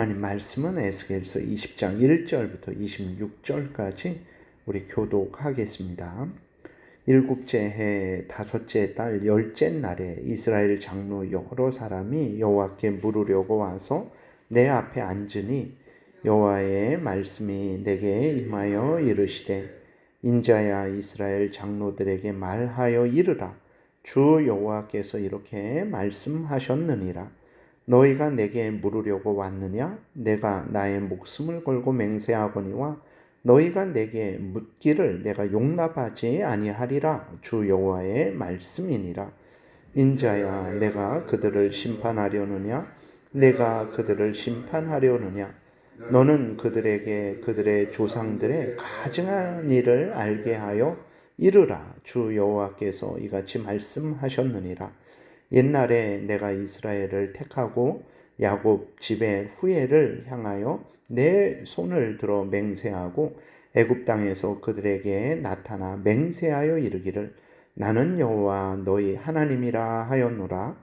하나님 말씀은 에스겔서 20장 1절부터 26절까지 우리 교독하겠습니다. 일곱째 해 다섯째 달 열째 날에 이스라엘 장로 여러 사람이 여호와께 물으려고 와서 내 앞에 앉으니 여호와의 말씀이 내게 임하여 이르시되 인자야 이스라엘 장로들에게 말하여 이르라. 주 여호와께서 이렇게 말씀하셨느니라. 너희가 내게 물으려고 왔느냐? 내가 나의 목숨을 걸고 맹세하거니와 너희가 내게 묻기를 내가 용납하지 아니하리라. 주 여호와의 말씀이니라. 인자야 내가 그들을 심판하려느냐? 내가 그들을 심판하려느냐? 너는 그들에게 그들의 조상들의 가증한 일을 알게 하여 이르라. 주 여호와께서 이같이 말씀하셨느니라. 옛날에 내가 이스라엘을 택하고 야곱 집의 후예를 향하여 내 손을 들어 맹세하고 애굽 땅에서 그들에게 나타나 맹세하여 이르기를 나는 여호와 너희 하나님이라 하였노라.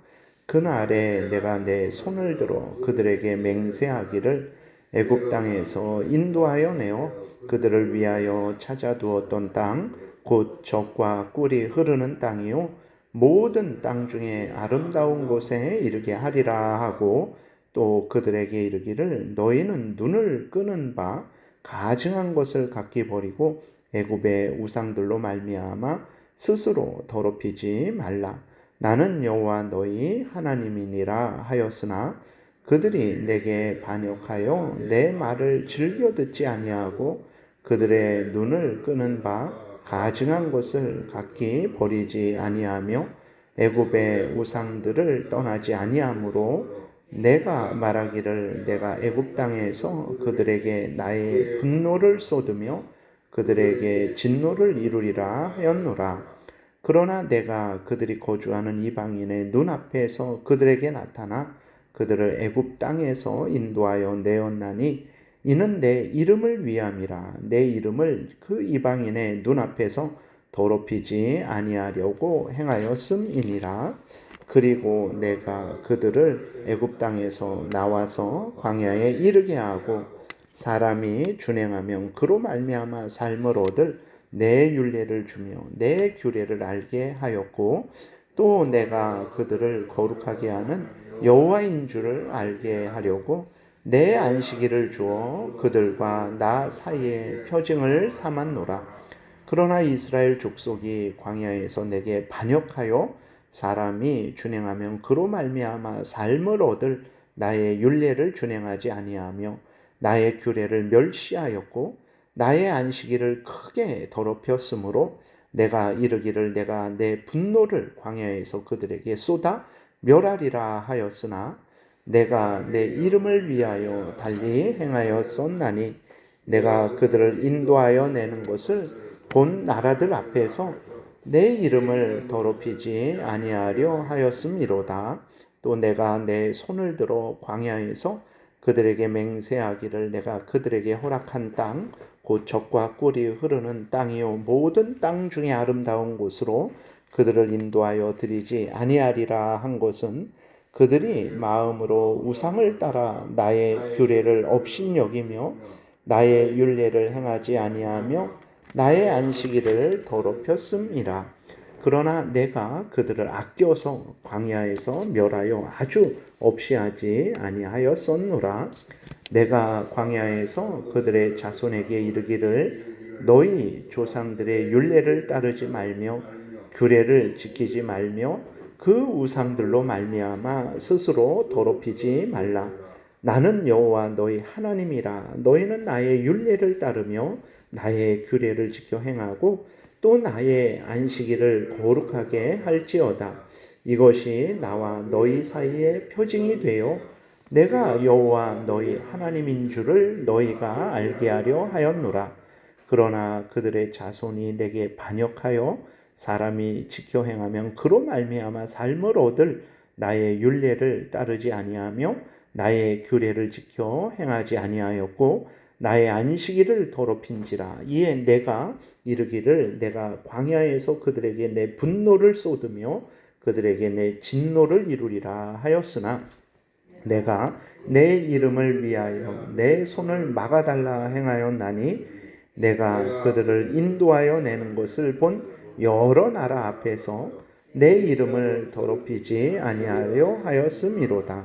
그날에 내가 내 손을 들어 그들에게 맹세하기를 애굽 땅에서 인도하여 내어 그들을 위하여 찾아두었던 땅 곧 젖과 꿀이 흐르는 땅이요 모든 땅 중에 아름다운 곳에 이르게 하리라 하고 또 그들에게 이르기를 너희는 눈을 끄는 바 가증한 것을 각기 버리고 애굽의 우상들로 말미암아 스스로 더럽히지 말라. 나는 여호와 너희 하나님이니라 하였으나 그들이 내게 반역하여 내 말을 즐겨 듣지 아니하고 그들의 눈을 끄는 바 가증한 것을 각기 버리지 아니하며 애굽의 우상들을 떠나지 아니하므로 내가 말하기를 내가 애굽 땅에서 그들에게 나의 분노를 쏟으며 그들에게 진노를 이루리라 하였노라. 그러나 내가 그들이 거주하는 이방인의 눈앞에서 그들에게 나타나 그들을 애굽 땅에서 인도하여 내었나니 이는 내 이름을 위함이라. 내 이름을 그 이방인의 눈앞에서 더럽히지 아니하려고 행하였음이니라. 그리고 내가 그들을 애굽 땅에서 나와서 광야에 이르게 하고 사람이 준행하면 그로 말미암아 삶을 얻을 내 율례를 주며 내 규례를 알게 하였고 또 내가 그들을 거룩하게 하는 여호와인 줄을 알게 하려고 내 안식일을 주어 그들과 나 사이에 표징을 삼았노라. 그러나 이스라엘 족속이 광야에서 내게 반역하여 사람이 준행하면 그로 말미암아 삶을 얻을 나의 율례를 준행하지 아니하며 나의 규례를 멸시하였고 나의 안식일을 크게 더럽혔으므로 내가 이르기를 내가 내 분노를 광야에서 그들에게 쏟아 멸하리라 하였으나 내가 내 이름을 위하여 달리 행하였었나니 내가 그들을 인도하여 내는 것을 본 나라들 앞에서 내 이름을 더럽히지 아니하려 하였음이로다. 또 내가 내 손을 들어 광야에서 그들에게 맹세하기를 내가 그들에게 허락한 땅 곧 젖과 꿀이 흐르는 땅이요 모든 땅 중에 아름다운 곳으로 그들을 인도하여 드리지 아니하리라 한 것은 그들이 마음으로 우상을 따라 나의 규례를 업신여기며 나의 율례를 행하지 아니하며 나의 안식일을 더럽혔음이라. 그러나 내가 그들을 아껴서 광야에서 멸하여 아주 없이 하지 아니하였었노라. 내가 광야에서 그들의 자손에게 이르기를 너희 조상들의 율례를 따르지 말며 규례를 지키지 말며 그 우상들로 말미암아 스스로 더럽히지 말라. 나는 여호와 너희 하나님이라. 너희는 나의 율례를 따르며 나의 규례를 지켜 행하고 또 나의 안식일을 거룩하게 할지어다. 이것이 나와 너희 사이에 표징이 되어 내가 여호와 너희 하나님인 줄을 너희가 알게 하려 하였노라. 그러나 그들의 자손이 내게 반역하여 사람이 지켜 행하면 그로 말미암아 삶을 얻을 나의 율례를 따르지 아니하며 나의 규례를 지켜 행하지 아니하였고 나의 안식일을 더럽힌지라. 이에 내가 이르기를 내가 광야에서 그들에게 내 분노를 쏟으며 그들에게 내 진노를 이루리라 하였으나 내가 내 이름을 위하여 내 손을 막아달라 행하였나니 내가 그들을 인도하여 내는 것을 본 여러 나라 앞에서 내 이름을 더럽히지 아니하려 하였음이로다.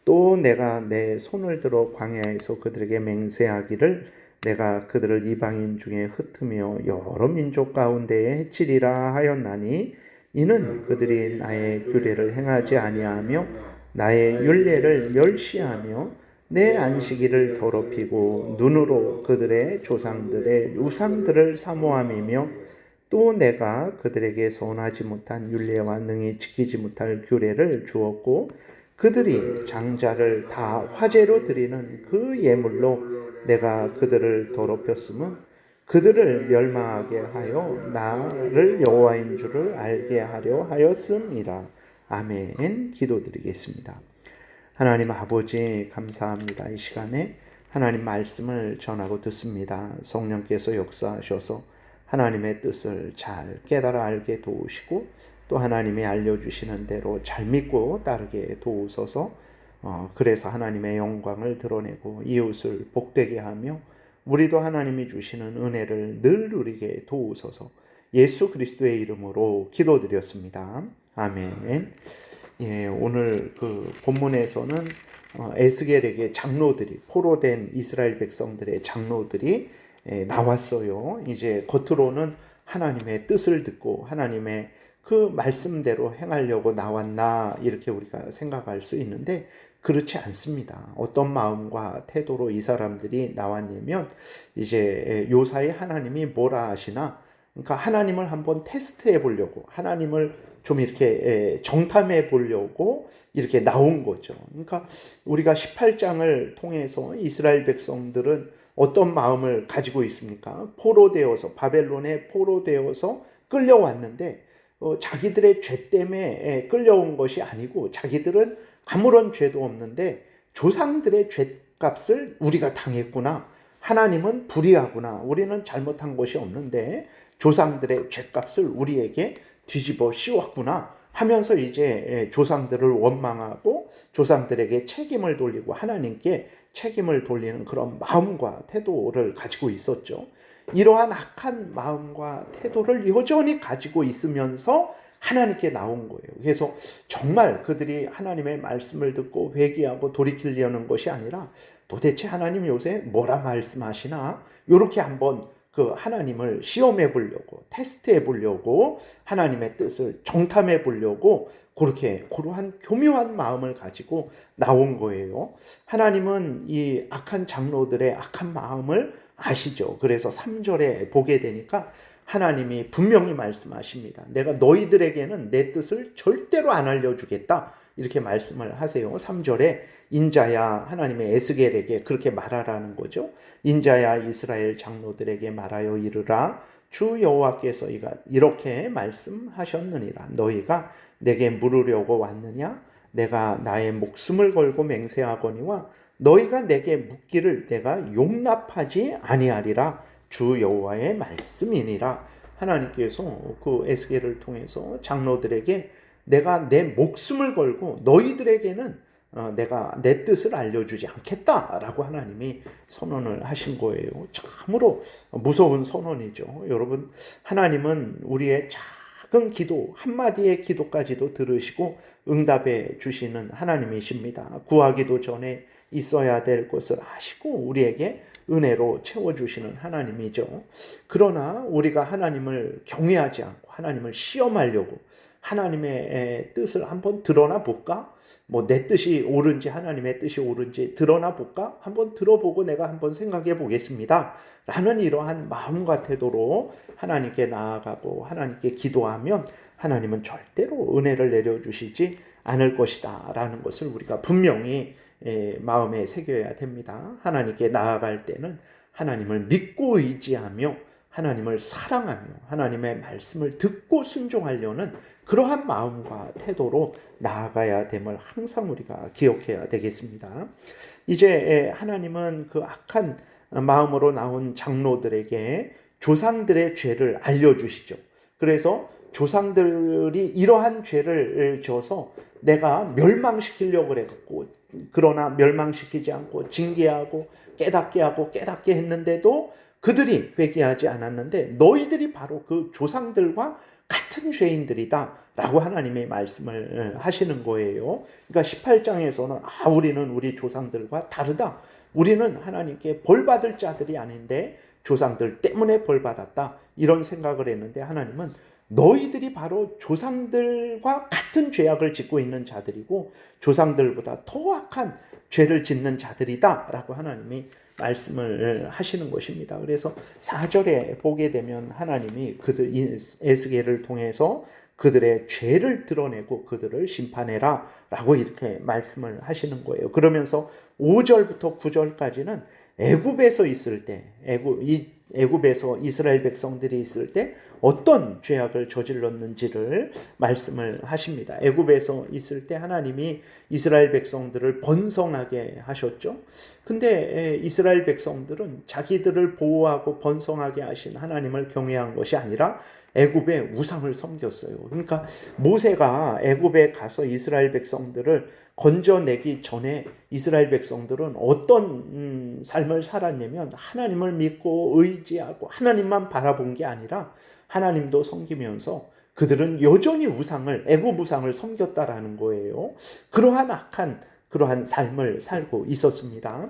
또 내가 내 손을 들어 광야에서 그들에게 맹세하기를 내가 그들을 이방인 중에 흩으며 여러 민족 가운데에 해치리라 하였나니 이는 그들이 나의 규례를 행하지 아니하며 나의 율례를 멸시하며 내 안식일을 더럽히고 눈으로 그들의 조상들의 우상들을 사모함이며 또 내가 그들에게 선하지 못한 율례와 능히 지키지 못할 규례를 주었고 그들이 장자를 다 화제로 드리는 그 예물로 내가 그들을 더럽혔음은 그들을 멸망하게 하여 나를 여호와인 줄을 알게 하려 하였음이라. 아멘. 기도드리겠습니다. 하나님 아버지 감사합니다. 이 시간에 하나님 말씀을 전하고 듣습니다. 성령께서 역사하셔서 하나님의 뜻을 잘 깨달아 알게 도우시고 또 하나님이 알려주시는 대로 잘 믿고 따르게 도우소서. 그래서 하나님의 영광을 드러내고 이웃을 복되게 하며 우리도 하나님이 주시는 은혜를 늘 누리게 도우소서. 예수 그리스도의 이름으로 기도드렸습니다. 아멘. 예, 오늘 그 본문에서는 에스겔에게 장로들이 포로된 이스라엘 백성들의 장로들이 나왔어요. 이제 겉으로는 하나님의 뜻을 듣고 하나님의 그 말씀대로 행하려고 나왔나 이렇게 우리가 생각할 수 있는데 그렇지 않습니다. 어떤 마음과 태도로 이 사람들이 나왔냐면 이제 요사이 하나님이 뭐라 하시나 그러니까 하나님을 한번 테스트해 보려고 하나님을 좀 이렇게 정탐해 보려고 이렇게 나온 거죠. 그러니까 우리가 18장을 통해서 이스라엘 백성들은 어떤 마음을 가지고 있습니까? 포로되어서 바벨론에 포로되어서 끌려왔는데 자기들의 죄 때문에 끌려온 것이 아니고 자기들은 아무런 죄도 없는데 조상들의 죄값을 우리가 당했구나. 하나님은 불의하구나. 우리는 잘못한 것이 없는데 조상들의 죄값을 우리에게 뒤집어 씌웠구나 하면서 이제 조상들을 원망하고 조상들에게 책임을 돌리고 하나님께 책임을 돌리는 그런 마음과 태도를 가지고 있었죠. 이러한 악한 마음과 태도를 여전히 가지고 있으면서 하나님께 나온 거예요. 그래서 정말 그들이 하나님의 말씀을 듣고 회개하고 돌이키려는 것이 아니라 도대체 하나님 요새 뭐라 말씀하시나? 이렇게 한번 그 하나님을 시험해 보려고 테스트해 보려고 하나님의 뜻을 정탐해 보려고 그러한 교묘한 마음을 가지고 나온 거예요. 하나님은 이 악한 장로들의 악한 마음을 아시죠. 그래서 3절에 보게 되니까 하나님이 분명히 말씀하십니다. 내가 너희들에게는 내 뜻을 절대로 안 알려주겠다. 이렇게 말씀을 하세요. 3절에 인자야 하나님의 에스겔에게 그렇게 말하라는 거죠. 인자야 이스라엘 장로들에게 말하여 이르라. 주 여호와께서 이렇게 말씀하셨느니라. 너희가 내게 물으려고 왔느냐? 내가 나의 목숨을 걸고 맹세하거니와 너희가 내게 묻기를 내가 용납하지 아니하리라. 주 여호와의 말씀이니라. 하나님께서 그 에스겔을 통해서 장로들에게 내가 내 목숨을 걸고 너희들에게는 내가 내 뜻을 알려주지 않겠다라고 하나님이 선언을 하신 거예요. 참으로 무서운 선언이죠. 여러분, 하나님은 우리의 작은 기도 한마디의 기도까지도 들으시고 응답해 주시는 하나님이십니다. 구하기도 전에 있어야 될 것을 아시고 우리에게 은혜로 채워주시는 하나님이죠. 그러나 우리가 하나님을 경외하지 않고 하나님을 시험하려고 하나님의 뜻을 한번 드러나 볼까? 내 뜻이 옳은지 하나님의 뜻이 옳은지 드러나 볼까? 한번 들어보고 내가 한번 생각해 보겠습니다. 라는 이러한 마음과 태도로 하나님께 나아가고 하나님께 기도하면 하나님은 절대로 은혜를 내려주시지 않을 것이다 라는 것을 우리가 분명히 마음에 새겨야 됩니다. 하나님께 나아갈 때는 하나님을 믿고 의지하며 하나님을 사랑하며 하나님의 말씀을 듣고 순종하려는 그러한 마음과 태도로 나아가야 됨을 항상 우리가 기억해야 되겠습니다. 이제 하나님은 그 악한 마음으로 나온 장로들에게 조상들의 죄를 알려주시죠. 그래서 조상들이 이러한 죄를 져서 내가 멸망시키려고 그래갖고 그러나 멸망시키지 않고 징계하고 깨닫게 했는데도 그들이 회개하지 않았는데 너희들이 바로 그 조상들과 같은 죄인들이다 라고 하나님이 말씀을 하시는 거예요. 그러니까 18장에서는 우리는 우리 조상들과 다르다. 우리는 하나님께 벌받을 자들이 아닌데 조상들 때문에 벌받았다. 이런 생각을 했는데 하나님은 너희들이 바로 조상들과 같은 죄악을 짓고 있는 자들이고 조상들보다 더 악한 죄를 짓는 자들이다 라고 하나님이 말씀을 하시는 것입니다. 그래서 4절에 보게 되면 하나님이 그들 에스겔을 통해서 그들의 죄를 드러내고 그들을 심판해라 라고 이렇게 말씀을 하시는 거예요. 그러면서 5절부터 9절까지는 애굽에서 있을 때 애굽에서 이스라엘 백성들이 있을 때 어떤 죄악을 저질렀는지를 말씀을 하십니다. 애굽에서 있을 때 하나님이 이스라엘 백성들을 번성하게 하셨죠. 근데 이스라엘 백성들은 자기들을 보호하고 번성하게 하신 하나님을 경외한 것이 아니라 애굽의 우상을 섬겼어요. 그러니까 모세가 애굽에 가서 이스라엘 백성들을 건져내기 전에 이스라엘 백성들은 어떤 삶을 살았냐면 하나님을 믿고 의지하고 하나님만 바라본 게 아니라 하나님도 섬기면서 그들은 여전히 애굽 우상을 섬겼다라는 거예요. 그러한 삶을 살고 있었습니다.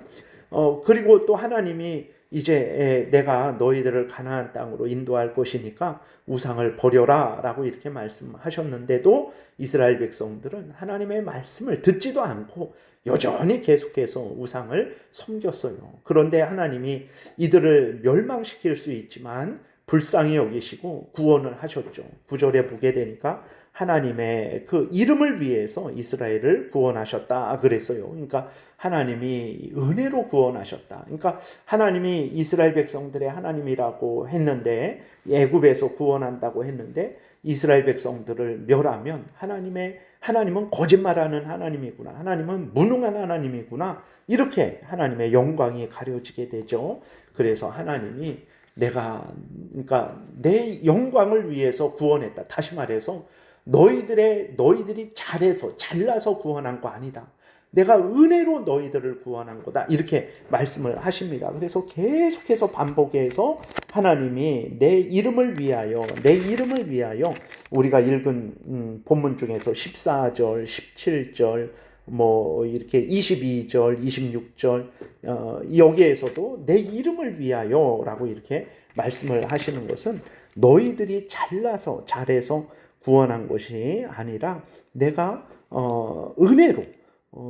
그리고 또 하나님이 이제 내가 너희들을 가나안 땅으로 인도할 것이니까 우상을 버려라 라고 이렇게 말씀하셨는데도 이스라엘 백성들은 하나님의 말씀을 듣지도 않고 여전히 계속해서 우상을 섬겼어요. 그런데 하나님이 이들을 멸망시킬 수 있지만 불쌍히 여기시고 구원을 하셨죠. 9절에 보게 되니까 하나님의 그 이름을 위해서 이스라엘을 구원하셨다 그랬어요. 그러니까 하나님이 은혜로 구원하셨다. 그러니까 하나님이 이스라엘 백성들의 하나님이라고 했는데 애굽에서 구원한다고 했는데 이스라엘 백성들을 멸하면 하나님은 거짓말하는 하나님이구나. 하나님은 무능한 하나님이구나. 이렇게 하나님의 영광이 가려지게 되죠. 그래서 하나님이 그러니까 내 영광을 위해서 구원했다. 다시 말해서 너희들이 잘나서 구원한 거 아니다. 내가 은혜로 너희들을 구원한 거다. 이렇게 말씀을 하십니다. 그래서 계속해서 반복해서 하나님이 내 이름을 위하여 우리가 읽은 본문 중에서 14절, 17절, 이렇게 22절, 26절 여기에서도 내 이름을 위하여라고 이렇게 말씀을 하시는 것은 너희들이 잘해서 구원한 것이 아니라 내가 은혜로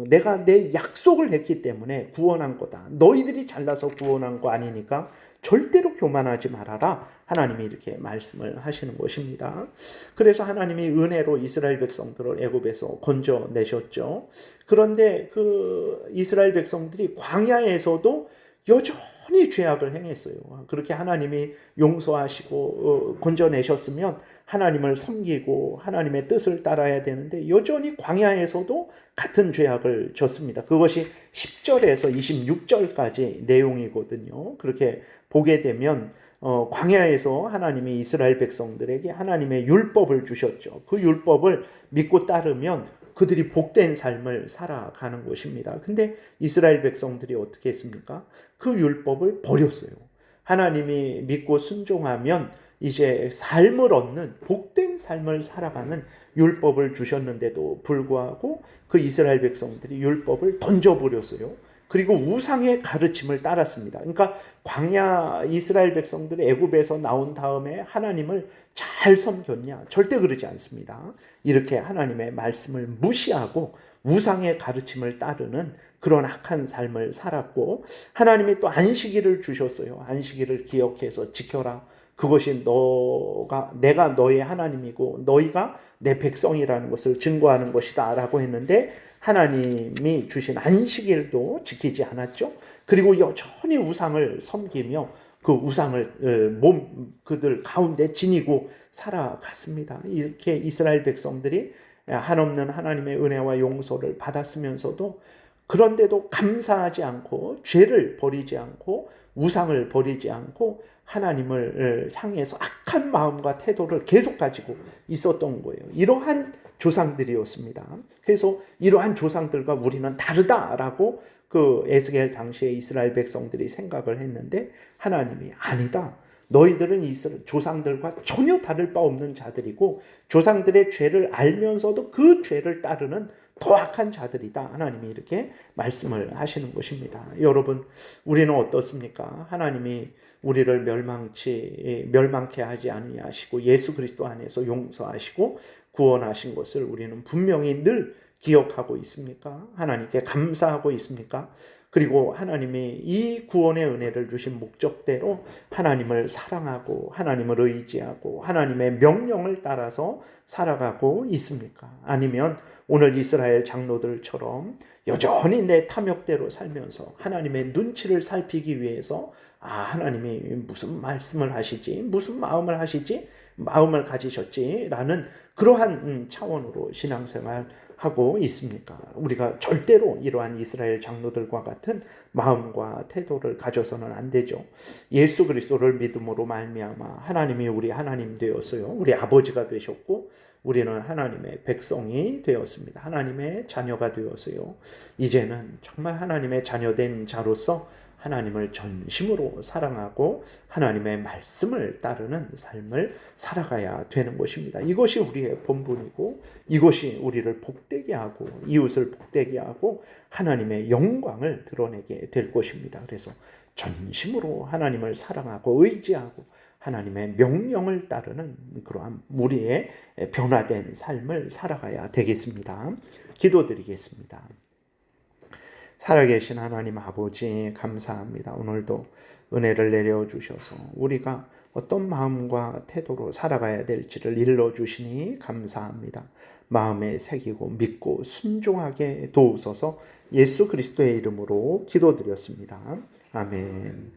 내가 내 약속을 했기 때문에 구원한 거다. 너희들이 잘나서 구원한 거 아니니까 절대로 교만하지 말아라. 하나님이 이렇게 말씀을 하시는 것입니다. 그래서 하나님이 은혜로 이스라엘 백성들을 애굽에서 건져내셨죠. 그런데 그 이스라엘 백성들이 광야에서도 여전히 죄악을 행했어요. 그렇게 하나님이 용서하시고 건져내셨으면 하나님을 섬기고 하나님의 뜻을 따라야 되는데 여전히 광야에서도 같은 죄악을 졌습니다. 그것이 10절에서 26절까지 내용이거든요. 그렇게 보게 되면 광야에서 하나님이 이스라엘 백성들에게 하나님의 율법을 주셨죠. 그 율법을 믿고 따르면 그들이 복된 삶을 살아가는 것입니다. 근데 이스라엘 백성들이 어떻게 했습니까? 그 율법을 버렸어요. 하나님이 믿고 순종하면 이제 삶을 얻는 복된 삶을 살아가는 율법을 주셨는데도 불구하고 그 이스라엘 백성들이 율법을 던져버렸어요. 그리고 우상의 가르침을 따랐습니다. 그러니까 광야 이스라엘 백성들이 애굽에서 나온 다음에 하나님을 잘 섬겼냐? 절대 그러지 않습니다. 이렇게 하나님의 말씀을 무시하고 우상의 가르침을 따르는 그런 악한 삶을 살았고 하나님이 또 안식일을 주셨어요. 안식일을 기억해서 지켜라. 그것이 내가 너의 하나님이고 너희가 내 백성이라는 것을 증거하는 것이다 라고 했는데 하나님이 주신 안식일도 지키지 않았죠. 그리고 여전히 우상을 섬기며 그 우상을 그들 가운데 지니고 살아갔습니다. 이렇게 이스라엘 백성들이 한없는 하나님의 은혜와 용서를 받았으면서도 그런데도 감사하지 않고 죄를 버리지 않고 우상을 버리지 않고 하나님을 향해서 악한 마음과 태도를 계속 가지고 있었던 거예요. 이러한 조상들이었습니다. 그래서 이러한 조상들과 우리는 다르다라고 그 에스겔 당시에 이스라엘 백성들이 생각을 했는데 하나님이 아니다. 너희들은 이스라엘 조상들과 전혀 다를 바 없는 자들이고 조상들의 죄를 알면서도 그 죄를 따르는 더 악한 자들이다. 하나님이 이렇게 말씀을 하시는 것입니다. 여러분, 우리는 어떻습니까? 하나님이 우리를 멸망케 하지 아니하시고 예수 그리스도 안에서 용서하시고 구원하신 것을 우리는 분명히 늘 기억하고 있습니까? 하나님께 감사하고 있습니까? 그리고 하나님이 이 구원의 은혜를 주신 목적대로 하나님을 사랑하고 하나님을 의지하고 하나님의 명령을 따라서 살아가고 있습니까? 아니면 오늘 이스라엘 장로들처럼 여전히 내 탐욕대로 살면서 하나님의 눈치를 살피기 위해서 하나님이 무슨 말씀을 하시지? 무슨 마음을 하시지? 마음을 가지셨지라는 그러한 차원으로 신앙생활 하고 있습니까? 우리가 절대로 이러한 이스라엘 장로들과 같은 마음과 태도를 가져서는 안 되죠. 예수 그리스도를 믿음으로 말미암아 하나님이 우리 하나님 되었어요. 우리 아버지가 되셨고 우리는 하나님의 백성이 되었습니다. 하나님의 자녀가 되었어요. 이제는 정말 하나님의 자녀된 자로서 하나님을 전심으로 사랑하고 하나님의 말씀을 따르는 삶을 살아가야 되는 것입니다. 이것이 우리의 본분이고 이것이 우리를 복되게 하고 이웃을 복되게 하고 하나님의 영광을 드러내게 될 것입니다. 그래서 전심으로 하나님을 사랑하고 의지하고 하나님의 명령을 따르는 그러한 우리의 변화된 삶을 살아가야 되겠습니다. 기도드리겠습니다. 살아계신 하나님 아버지 감사합니다. 오늘도 은혜를 내려주셔서 우리가 어떤 마음과 태도로 살아가야 될지를 일러주시니 감사합니다. 마음에 새기고 믿고 순종하게 도우소서. 예수 그리스도의 이름으로 기도드렸습니다. 아멘.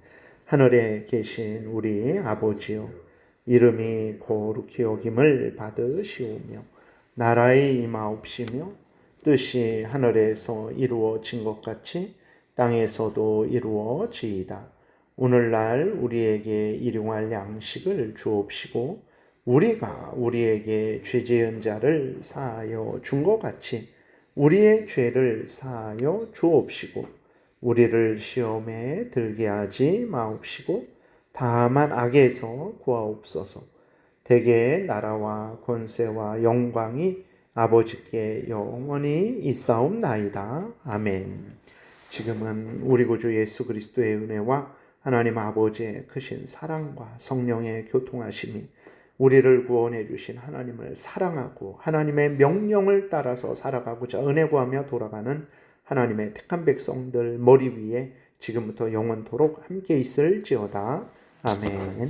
하늘에 계신 우리 아버지여, 이름이 거룩히 여김을 받으시오며 나라의 임하옵시며 뜻이 하늘에서 이루어진 것 같이 땅에서도 이루어지이다. 오늘날 우리에게 일용할 양식을 주옵시고 우리가 우리에게 죄 지은 자를 사하여 준 것 같이 우리의 죄를 사하여 주옵시고 우리를 시험에 들게 하지 마옵시고 다만 악에서 구하옵소서. 대개 나라와 권세와 영광이 아버지께 영원히 있사옵나이다. 아멘. 지금은 우리 구주 예수 그리스도의 은혜와 하나님 아버지의 크신 사랑과 성령의 교통하심이 우리를 구원해 주신 하나님을 사랑하고 하나님의 명령을 따라서 살아가고자 은혜 구하며 돌아가는 하나님의 택한 백성들 머리 위에 지금부터 영원토록 함께 있을지어다. 아멘.